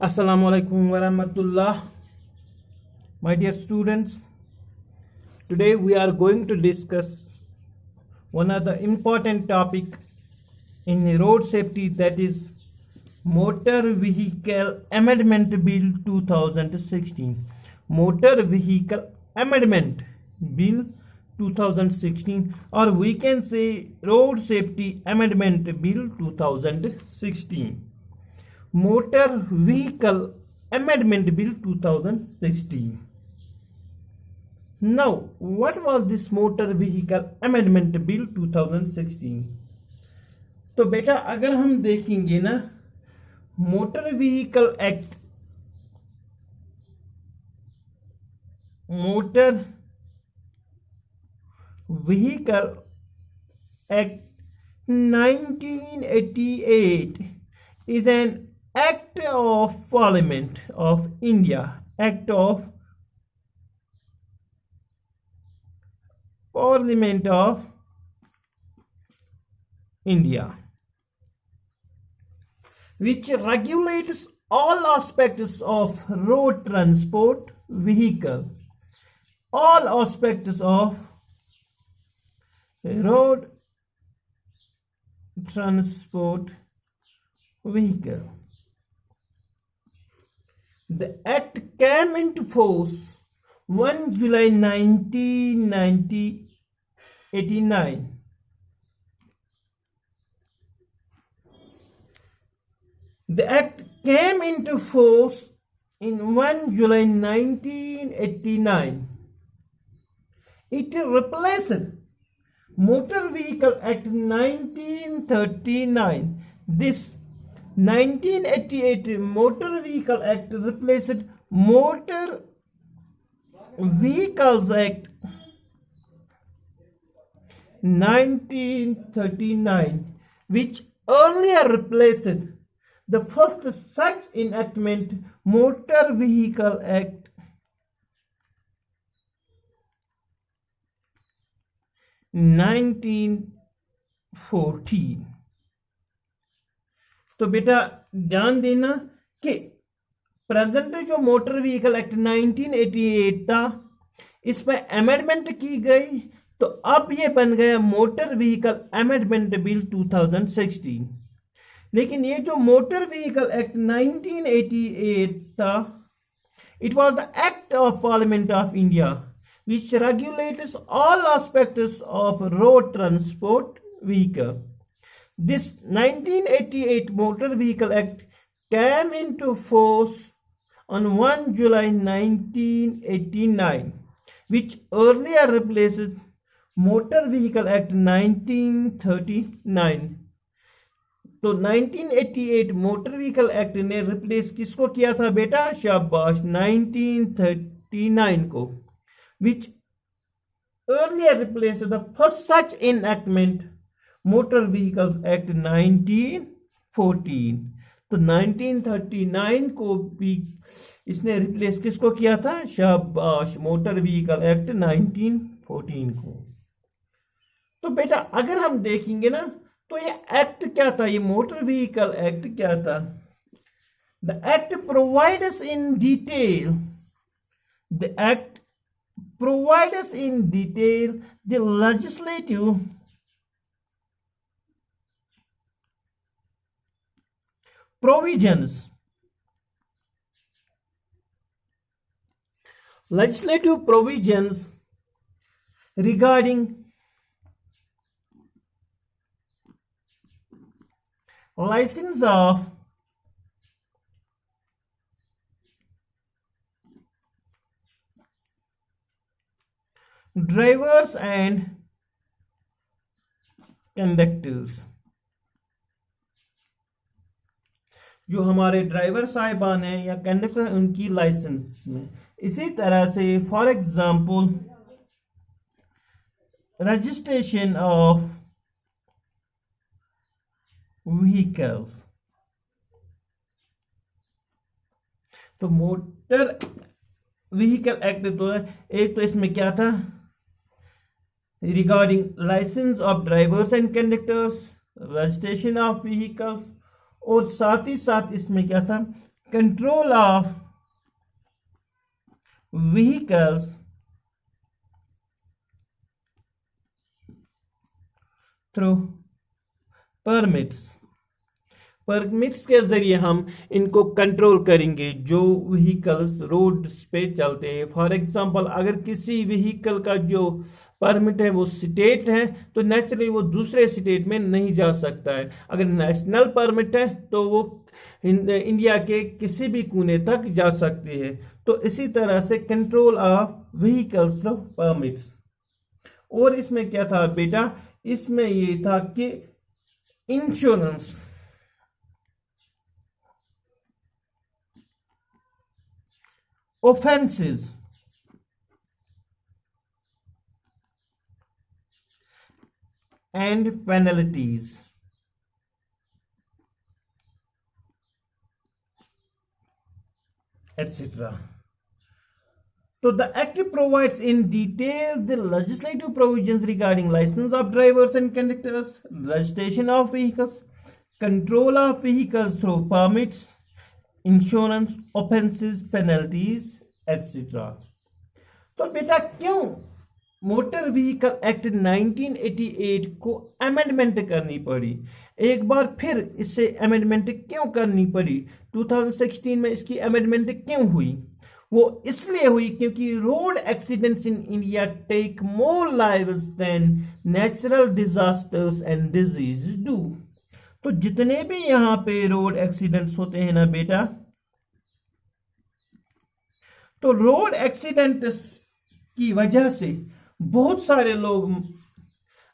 Assalamu alaikum warahmatullah. My dear students, today we are going to discuss one of the important topic in road safety, that is Motor Vehicle Amendment Bill 2016. Motor Vehicle Amendment Bill 2016, or we can say Road Safety Amendment Bill 2016. Motor Vehicle Amendment Bill 2016. Now, what was this Motor Vehicle Amendment Bill 2016? तो बेटा अगर हम देखेंगे ना, motor vehicle act Act 1988 is an Act of Parliament of India, Act of Parliament of India, which regulates all aspects of road transport vehicle, all aspects of road transport vehicle. The act came into force 1 July 1989. The act came into force in 1 July 1989. It replaced Motor Vehicle Act 1939. This 1988 Motor Vehicle Act replaced Motor Vehicles Act 1939, which earlier replaced the first such enactment, Motor Vehicle Act 1914. तो बेटा ध्यान देना कि present जो motor vehicle act 1988 था, इसमें amendment की गई, तो अब ये बन गया मोटर व्हीकल अमेंडमेंट बिल 2016. लेकिन ये जो मोटर व्हीकल एक्ट 1988 था, it was the act of parliament of India which regulates all aspects of road transport vehicle. This 1988 Motor Vehicle Act came into force on 1 July 1989, which earlier replaced Motor Vehicle Act 1939. तो 1988 motor vehicle act ने replace किसको किया था बेटा? शाबाश, 1939 को, which earlier replaced the first such enactment, Motor Vehicles Act 1914. तो 1939 को भी इसने रिप्लेस किसको किया था? शाबाश, मोटर व्हीकल एक्ट 1914 को. तो बेटा अगर हम देखेंगे ना, तो ये एक्ट क्या था? ये मोटर व्हीकल एक्ट क्या था? The act provides in detail, the act provides in detail the legislative provisions regarding license of drivers and conductors. जो हमारे ड्राइवर साहिबान हैं या कंडक्टर हैं, उनकी लाइसेंस में. इसी तरह से for example registration of vehicles. तो मोटर व्हीकल एक्ट तो एक तो इसमें क्या था? regarding license of drivers and conductors, registration of vehicles, और साथ ही साथ इसमें क्या था, control of vehicles through permits के जरिए हम इनको कंट्रोल करेंगे जो व्हीकल्स रोड पे चलते हैं। फॉर एग्जांपल, अगर किसी व्हीकल का जो परमिट है वो स्टेट है तो नेचुरली वो दूसरे स्टेट में नहीं जा सकता है। अगर नेशनल परमिट है तो वो इंडिया के किसी भी कोने तक जा सकती है। तो इसी तरह से control of vehicles through permits. और इसमें क्या था बेटा, इसमें ये था कि insurance, offenses, and penalties, etc. So the Act provides in detail the legislative provisions regarding license of drivers and conductors, registration of vehicles, control of vehicles through permits, insurance, offences, penalties etcetera. तो बेटा क्यों motor vehicle act 1988 को amendment करनी पड़ी? एक बार फिर इससे amendment क्यों करनी पड़ी? 2016 में इसकी अमेंडमेंट क्यों हुई? वो इसलिए हुई क्योंकि road accidents in India take more lives than natural disasters and disease do. तो जितने भी यहां पे रोड एक्सीडेंट्स होते हैं ना बेटा, तो रोड एक्सीडेंट्स की वजह से बहुत सारे लोग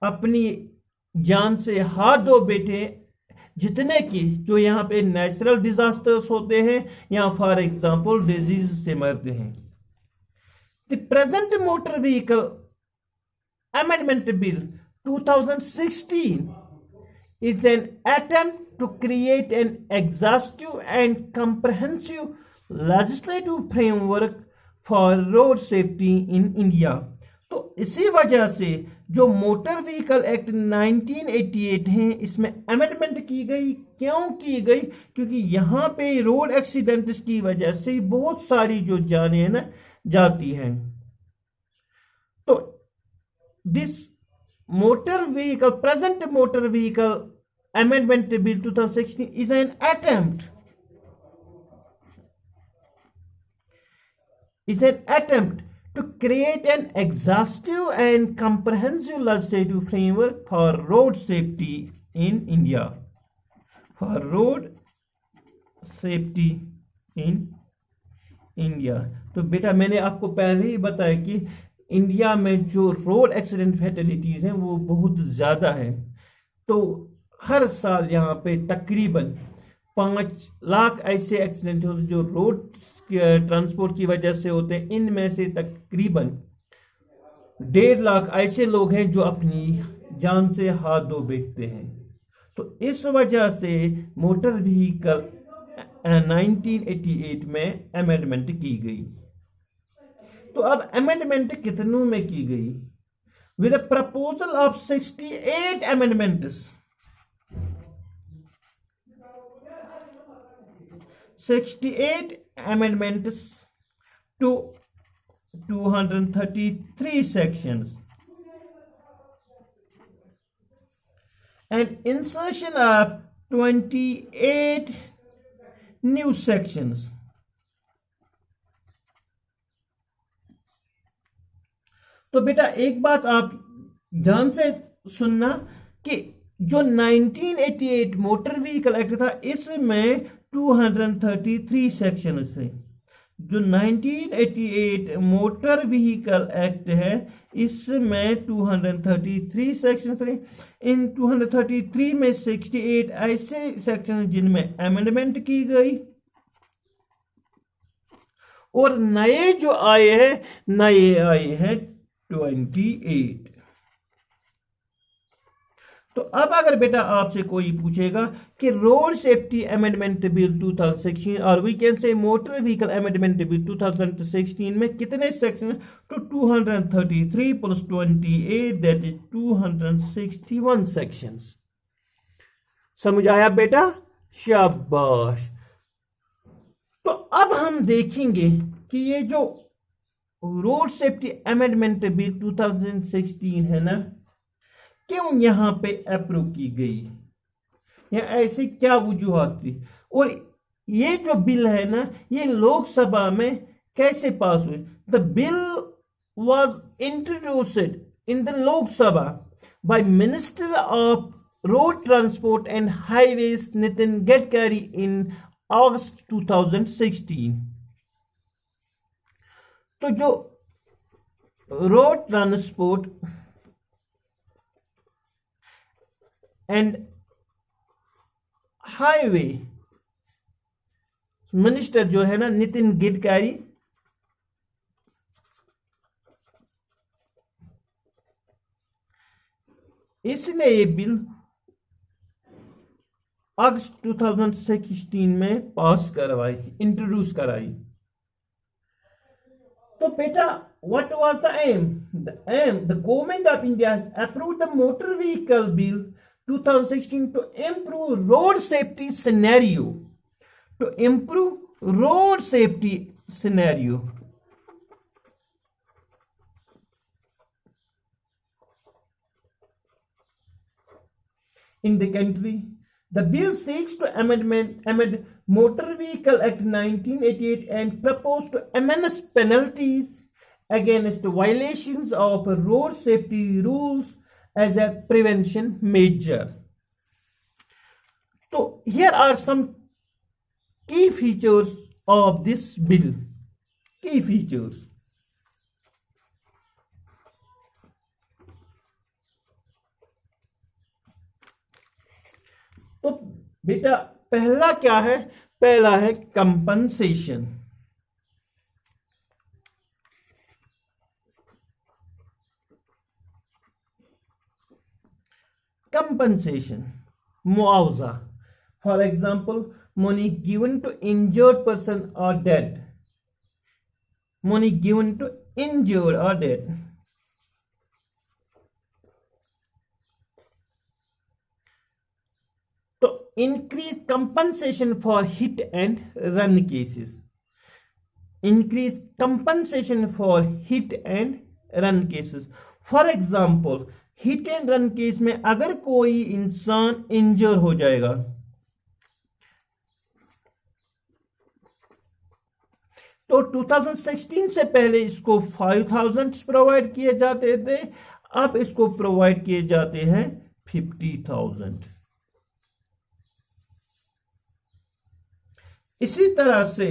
अपनी जान से हाथ धो बैठे, जितने की जो यहां पे नेचुरल डिजास्टर्स होते हैं या फॉर एग्जांपल डिजीज से मरते हैं। The present motor vehicle amendment bill 2016 is an attempt to create an exhaustive and comprehensive legislative framework for road safety in India। तो इसी वजह से जो मोटर व्हीकल एक्ट 1988 है इसमें अमेंडमेंट की गई। क्यों की गई? क्योंकि यहां पे रोड एक्सीडेंट्स की वजह से बहुत सारी जो जानें हैं ना जाती हैं। तो this motor vehicle present motor vehicle amendment bill 2016 is an attempt to create an exhaustive and comprehensive legislative framework for road safety in India, for road safety in India। तो बेटा मैंने आपको पहले ही बताया कि इंडिया में जो रोड एक्सीडेंट फैटेलिटीज हैं वो बहुत ज़्यादा है। तो हर साल यहाँ पे तकरीबन 5 लाख ऐसे एक्सीडेंट होते हैं जो रोड ट्रांसपोर्ट की वजह से होते हैं। इनमें से तकरीबन 1.5 लाख ऐसे लोग हैं जो अपनी जान से हाथ धो बैठते हैं। तो इस वजह से मोटर व्हीकल 1988 में अमेंडमेंट की गई। तो अब अमेंडमेंट कितनों में की गई? With a proposal of 68 amendments, 68 amendments to 233 sections and insertion of 28 new sections। तो बेटा एक बात आप ध्यान से सुनना कि जो 1988 मोटर व्हीकल एक्ट था इसमें 233 सेक्शन थे। जो 1988 मोटर व्हीकल एक्ट है इसमें 233 सेक्शन थे। इन 233 में 68 ऐसे सेक्शन जिनमें अमेंडमेंट की गई और नए जो आए हैं 28। तो अब अगर बेटा आपसे कोई पूछेगा कि रोड सेफ्टी अमेंडमेंट बिल 2016 और we can say motor vehicle amendment bill 2016 में कितने सेक्शन? तो 233 प्लस 28 दैट इज 261 सेक्शंस। समझ आया बेटा? शाबाश। तो अब हम देखेंगे कि ये जो रोड सेफ्टी अमेंडमेंट बिल 2016 है ना, क्यों यहां पे अप्रूव की गई, या ऐसी क्या वजूहत थी, और ये जो बिल है ना ये लोकसभा में कैसे पास हुई। The bill was introduced in the Lok Sabha bye minister of road transport and highways Nitin Gadkari इन अगस्त 2016। तो जो road transport and highway minister जो है ना नितिन गडकरी, इसने ये बिल अगस्त 2016 में पास करवाई, इंट्रोड्यूस कराई। तो बेटा what was the aim? The government of India has approved the motor vehicle bill 2016 to improve road safety scenario. To improve road safety scenario. In the country, the bill seeks to amend Motor Vehicle Act 1988 and propose to amend penalties against violations of road safety rules as a prevention measure. So here are some key features of this bill. Key features. तो बेटा पहला क्या है, पहला है compensation. Compensation मुआवजा, for example money given to injured person or dead, money given to injured or dead। तो increase compensation for hit and run cases, increase compensation for hit and run cases। For example hit and run case में अगर कोई इंसान इंजर हो जाएगा तो 2016 से पहले इसको 5,000 प्रोवाइड किए जाते थे, अब इसको प्रोवाइड किए जाते हैं 50,000। इसी तरह से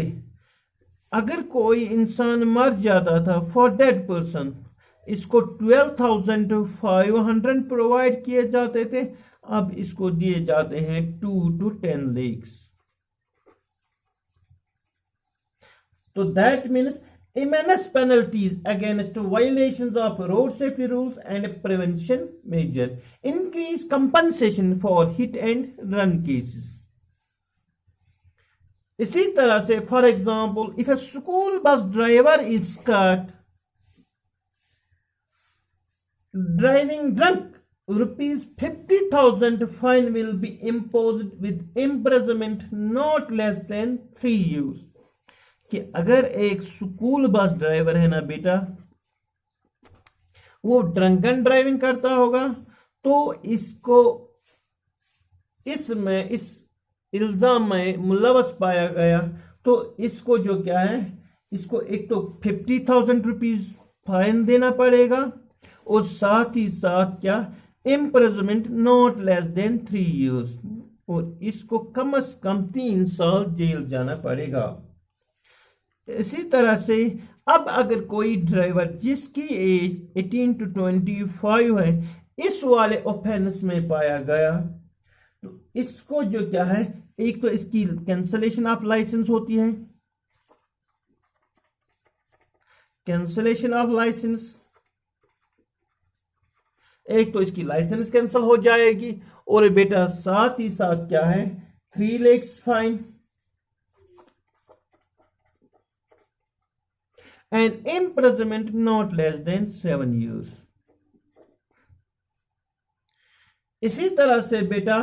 अगर कोई इंसान मर जाता था फॉर डेड पर्सन, इसको 12,500 प्रोवाइड किए जाते थे, अब इसको दिए जाते हैं 2 to 10 lakhs। So that means immense penalties against violations of road safety rules and prevention measure, increase compensation for hit and run cases। इसी तरह से for example if a school bus driver is caught driving drunk, ₹50,000 fine will be imposed with imprisonment not less than 3 years। कि अगर एक school bus driver है ना बेटा, वो ड्रंकन ड्राइविंग करता होगा तो इसको इसमें इस इल्जाम में मुलवस पाया गया तो इसको जो क्या है, इसको एक तो 50,000 रुपीज फाइन देना पड़ेगा और साथ ही साथ क्या, imprisonment not less than 3 years, और इसको कम से कम 3 साल जेल जाना पड़ेगा। इसी तरह से अब अगर कोई ड्राइवर जिसकी एज 18 to 25 है इस वाले ऑफेंस में पाया गया तो इसको जो क्या है, एक तो इसकी कैंसलेशन ऑफ लाइसेंस होती है, कैंसलेशन ऑफ लाइसेंस, एक तो इसकी लाइसेंस कैंसिल हो जाएगी और बेटा साथ ही साथ क्या है 3 lakhs fine and imprisonment not less than 7 years। इसी तरह से बेटा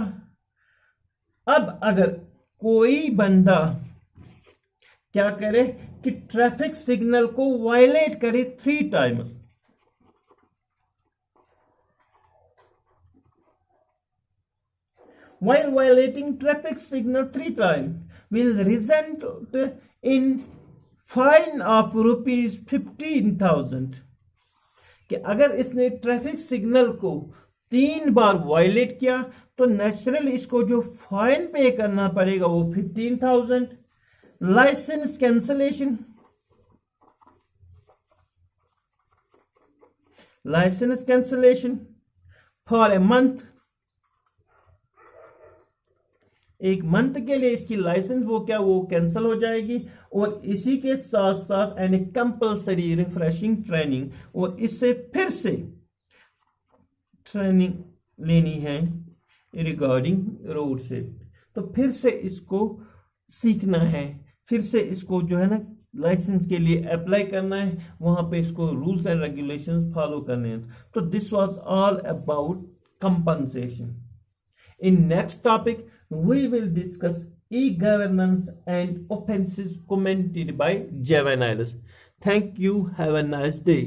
अब अगर कोई बंदा क्या करे कि ट्रैफिक सिग्नल को वायलेट करे 3 times. While violating traffic signal 3 times will result in fine of rupees 15,000। कि अगर इसने ट्रैफिक सिग्नल को 3 बार वायलेट किया तो नेचुरल इसको जो फाइन पे करना पड़ेगा वो 15,000। Licence cancellation, licence cancellation for a month, एक मंथ के लिए इसकी लाइसेंस वो कैंसिल हो जाएगी। और इसी के साथ साथ एन कंपल्सरी रिफ्रेशिंग ट्रेनिंग, और इससे फिर से ट्रेनिंग लेनी है रिगार्डिंग रोड से, तो फिर से इसको सीखना है, फिर से इसको जो है ना लाइसेंस के लिए अप्लाई करना है, वहां पे इसको रूल्स एंड रेगुलेशंस फॉलो करने हैं। तो this was all about compensation. In next topic, we will discuss e-governance and offenses commented by juveniles. Thank you. Have a nice day.